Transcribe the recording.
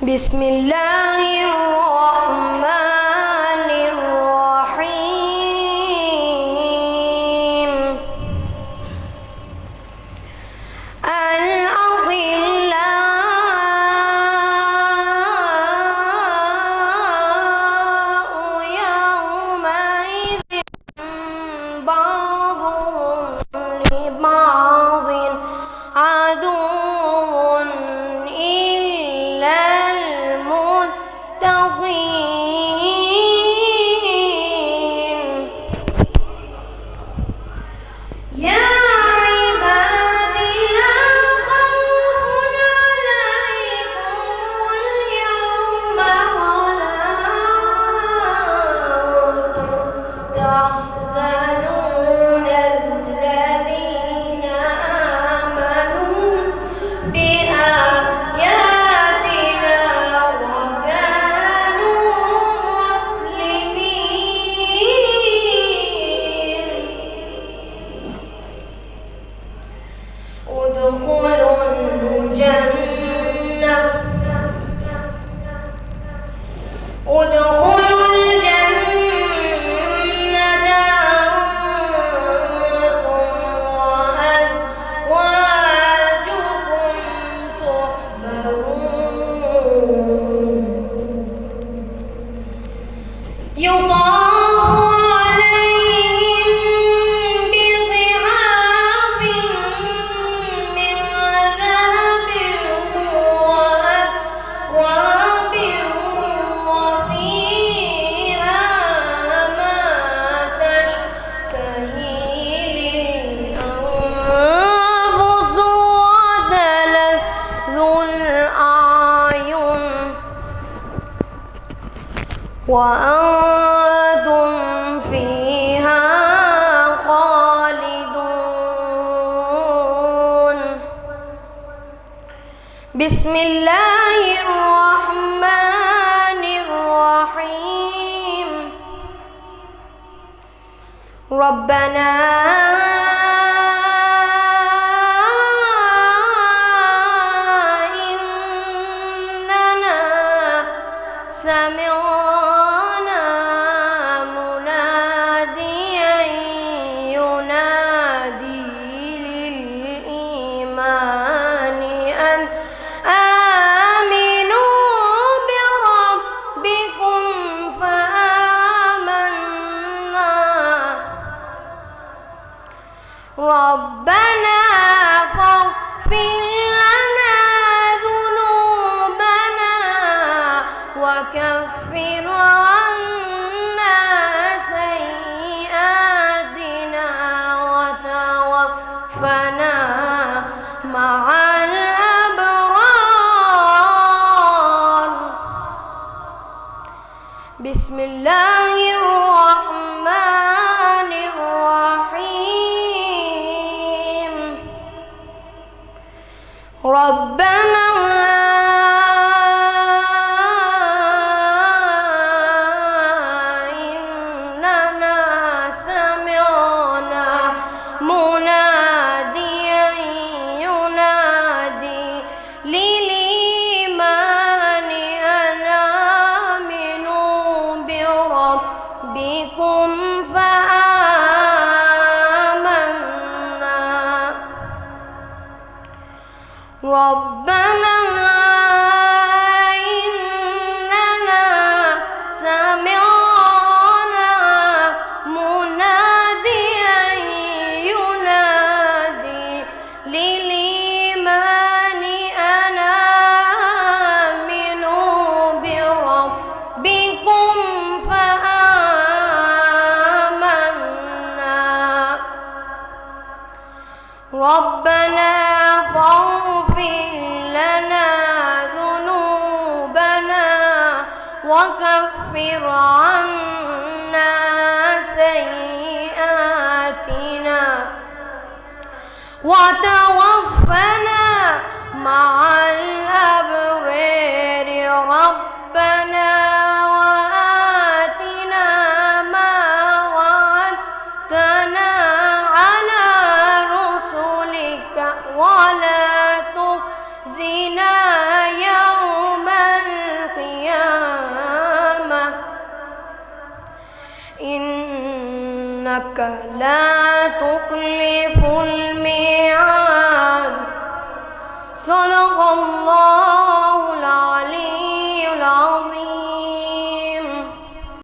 بسم الله الرحمن الرحيم. الأخلاء يومئذ بعضهم لبعض عدو إلا المتقين. يا عبادي لا خوف عليكم اليوم ولا أنتم تحزنون الذين آمنوا بآياتنا وكانوا مسلمين. ادخلوا الجنة أنتم وأزواجكم تحبرون. يطاف عليهم بصحاف من ذهب وأكواب وفيها ما تشتهيه الأنفس وتلذ الأعين وأنتم فيها خالدون. بسم الله الرحمن الرحيم. ربنا إننا سمعنا مناديا ينادي للإيمان أن آمنوا بربكم فآمنا. ربنا فاغفر لنا ذنوبنا وكفر عنا سيئاتنا وتوفنا مع الأبرار. بسم الله الرحمن الرحيم. ربنا إننا سمعنا مناديا ينادي للإيمان أن آمنوا بربكم فآمنا. ربنا إننا سمعنا مناديا ينادي للإيمان أن آمنوا بربكم فآمنا. ربنا فاغفر لنا ذنوبنا وكفر عنا سيئاتنا وتوفنا مع الأبرار. ربنا وآتنا ما وعدتنا على رسلك ولا تخزنا يوم إنك لا تخلف